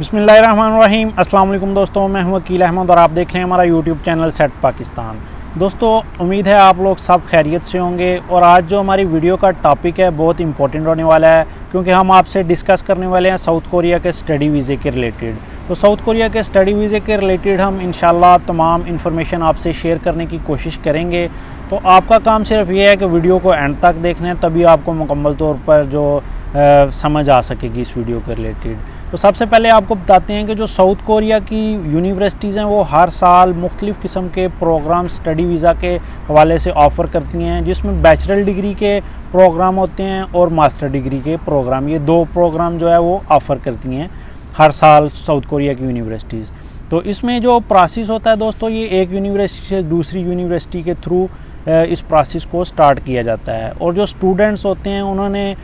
बिस्मिल्लाहिर्रहमानिर्रहीम। अस्सलाम वालेकुम दोस्तों, मैं हूं वकील अहमद और आप देख रहे हैं हमारा यूट्यूब चैनल सेट पाकिस्तान। दोस्तों, उम्मीद है आप लोग सब खैरियत से होंगे। और आज जो हमारी वीडियो का टॉपिक है बहुत इंपॉर्टेंट होने वाला है, क्योंकि हम आपसे डिस्कस करने वाले हैं साउथ कोरिया के स्टडी वीज़े के रिलेटेड। तो साउथ कोरिया के स्टडी वीज़े के रिलेटेड हम इंशाल्लाह तमाम इन्फॉर्मेशन आपसे शेयर करने की कोशिश करेंगे। तो आपका काम सिर्फ ये है कि वीडियो को एंड तक देखना है, तभी आपको मुकम्मल तौर पर जो समझ आ सकेगी इस वीडियो के रिलेटेड। तो सबसे पहले आपको बताते हैं कि जो साउथ कोरिया की यूनिवर्सिटीज़ हैं वो हर साल मुख्तलिफ़ किस्म के प्रोग्राम स्टडी वीज़ा के हवाले से ऑफ़र करती हैं, जिसमें बैचलर डिग्री के प्रोग्राम होते हैं और मास्टर डिग्री के प्रोग्राम। ये दो प्रोग्राम जो है वो ऑफ़र करती हैं हर साल साउथ कोरिया की यूनिवर्सिटीज़। तो इसमें जो प्रोसेस होता है दोस्तों, ये एक यूनिवर्सिटी से दूसरी यूनिवर्सिटी के थ्रू इस प्रोसेस को स्टार्ट किया जाता है। और जो स्टूडेंट्स होते हैं उन्होंने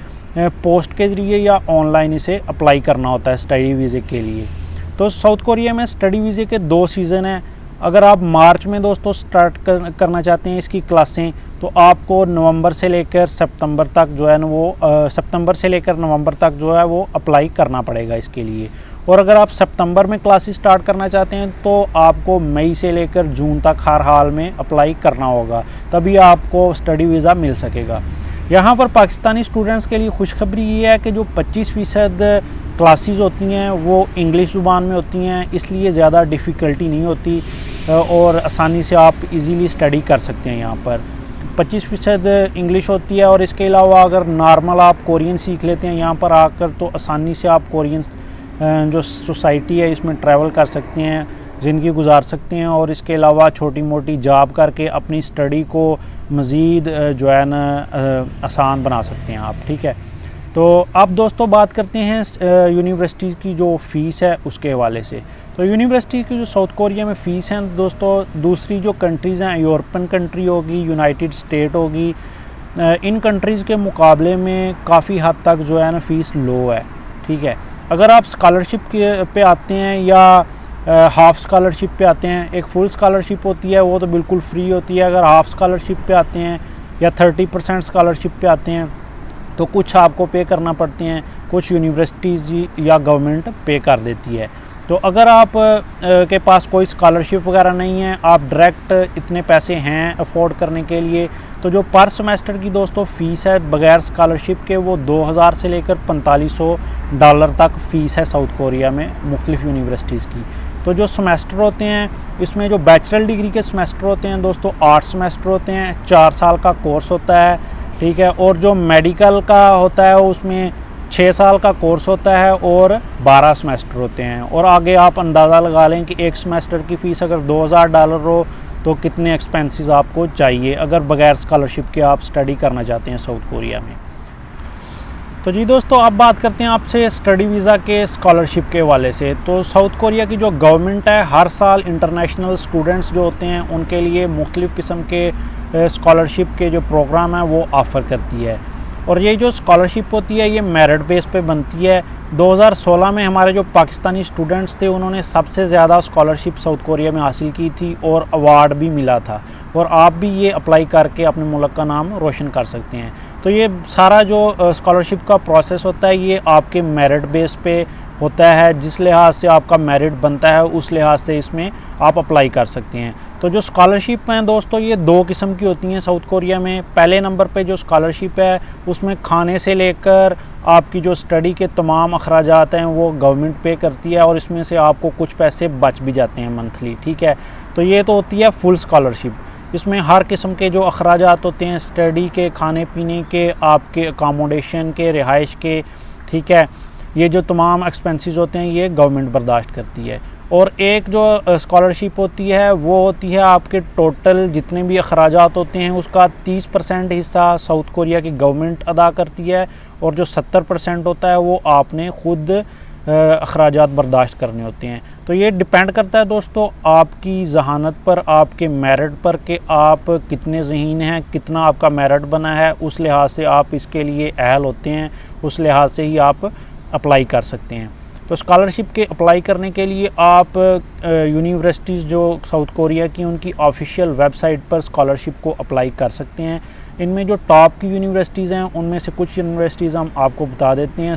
पोस्ट के ज़रिए या ऑनलाइन इसे अप्लाई करना होता है स्टडी वीज़े के लिए। तो साउथ कोरिया में स्टडी वीज़े के दो सीज़न हैं। अगर आप मार्च में दोस्तों स्टार्ट करना चाहते हैं इसकी क्लासें, तो आपको नवंबर से लेकर सितंबर तक जो है ना वो सितंबर से लेकर नवंबर तक जो है वो अप्लाई करना पड़ेगा इसके लिए। और अगर आप सितंबर में क्लासेस स्टार्ट करना चाहते हैं तो आपको मई से लेकर जून तक हर हाल में अप्लाई करना होगा, तभी आपको स्टडी वीज़ा मिल सकेगा। यहाँ पर पाकिस्तानी स्टूडेंट्स के लिए खुशखबरी ये है कि जो 25% क्लासेस होती हैं वो इंग्लिश ज़ुबान में होती हैं, इसलिए ज़्यादा डिफ़िकल्टी नहीं होती और आसानी से आप इजीली स्टडी कर सकते हैं। यहाँ पर 25% इंग्लिश होती है। और इसके अलावा अगर नॉर्मल आप कोरियन सीख लेते हैं यहाँ पर आकर, तो आसानी से आप कोरियन जो सोसाइटी है इसमें ट्रैवल कर सकते हैं, ज़िंदगी गुजार सकते हैं। और इसके अलावा छोटी मोटी जॉब करके अपनी स्टडी को मज़ीद जो है ना आसान बना सकते हैं आप। ठीक है, तो अब दोस्तों बात करते हैं यूनिवर्सिटी की जो फ़ीस है उसके हवाले से। तो यूनिवर्सिटी की जो साउथ कोरिया में फ़ीस हैं दोस्तों, दूसरी जो कंट्रीज़ हैं, यूरोपियन कंट्री होगी, यूनाइटेड स्टेट होगी, इन कंट्रीज़ के मुकाबले में काफ़ी हद तक जो है ना फ़ीस लो है। ठीक है, अगर आप स्कॉलरशिप पे आते हैं या हाफ़ स्कॉलरशिप पे आते हैं, एक फुल स्कॉलरशिप होती है वो तो बिल्कुल फ्री होती है। अगर हाफ़ स्कॉलरशिप पे आते हैं या 30% स्कॉलरशिप पे आते हैं तो कुछ आपको पे करना पड़ते हैं, कुछ यूनिवर्सिटीज़ या गवर्नमेंट पे कर देती है। तो अगर आप के पास कोई स्कॉलरशिप वगैरह नहीं है, आप डायरेक्ट इतने पैसे हैं अफोर्ड करने के लिए, तो जो पर सेमेस्टर की दोस्तों फ़ीस है बग़ैर स्कॉलरशिप के वो 2000 से लेकर $4500 तक फ़ीस है साउथ कोरिया में मुख्तलिफ़ यूनिवर्सिटीज़ की। तो जो सेमेस्टर होते हैं इसमें जो बैचलर डिग्री के सेमेस्टर होते हैं दोस्तों 8 सेमेस्टर होते हैं, 4 साल का कोर्स होता है। ठीक है, और जो मेडिकल का होता है उसमें 6 साल का कोर्स होता है और 12 सेमेस्टर होते हैं। और आगे आप अंदाज़ा लगा लें कि एक सेमेस्टर की फ़ीस अगर $2000 हो तो कितने एक्सपेंसेस आपको चाहिए अगर बग़ैर स्कॉलरशिप के आप स्टडी करना चाहते हैं साउथ कोरिया में। तो जी दोस्तों, अब बात करते हैं आपसे स्टडी वीज़ा के स्कॉलरशिप के हवाले से। तो साउथ कोरिया की जो गवर्नमेंट है हर साल इंटरनेशनल स्टूडेंट्स जो होते हैं उनके लिए मुख्तलिफ़ किस्म के स्कॉलरशिप के जो प्रोग्राम हैं वो ऑफ़र करती है। और ये जो स्कॉलरशिप होती है ये मेरिट बेस पे बनती है। 2016 में हमारे जो पाकिस्तानी स्टूडेंट्स थे उन्होंने सबसे ज़्यादा स्कॉलरशिप साउथ कोरिया में हासिल की थी और अवार्ड भी मिला था। और आप भी ये अप्लाई करके अपने मुल्क का नाम रोशन कर सकते हैं। तो ये सारा जो स्कॉलरशिप का प्रोसेस होता है ये आपके मेरिट बेस पे होता है। जिस लिहाज से आपका मेरिट बनता है उस लिहाज से इसमें आप अप्लाई कर सकते हैं। तो जो स्कॉलरशिप हैं दोस्तों ये दो किस्म की होती हैं साउथ कोरिया में। पहले नंबर पे जो स्कॉलरशिप है उसमें खाने से लेकर आपकी जो स्टडी के तमाम अखराजात हैं वो गवर्नमेंट पे करती है और इसमें से आपको कुछ पैसे बच भी जाते हैं मंथली। ठीक है, तो ये तो होती है फुल स्कॉलरशिप। इसमें हर किस्म के जो अखराजात होते हैं स्टडी के, खाने पीने के, आपके अकामोडेशन के, रिहाइश के, ठीक है, ये जो तमाम एक्सपेंसेस होते हैं ये गवर्नमेंट बर्दाश्त करती है। और एक जो स्कॉलरशिप होती है वो होती है आपके टोटल जितने भी अखराजात होते हैं उसका 30% हिस्सा साउथ कोरिया की गवर्नमेंट अदा करती है और जो 70% होता है वो आपने ख़ुद अखराजात बर्दाश्त करने होते हैं। तो ये डिपेंड करता है दोस्तों आपकी ज़हानत पर, आपके मेरिट पर कि आप कितने ज़हीन हैं, कितना आपका मेरिट बना है, उस लिहाज से आप इसके लिए अहल होते हैं, उस लिहाज से ही आप अप्लाई कर सकते हैं। तो स्कॉलरशिप के अप्लाई करने के लिए आप यूनिवर्सिटीज़ जो साउथ कोरिया की उनकी ऑफिशियल वेबसाइट पर स्कॉलरशिप को अप्लाई कर सकते हैं। इनमें जो टॉप की यूनिवर्सिटीज़ हैं उनमें से कुछ यूनिवर्सिटीज़ हम आपको बता देते हैं।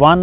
1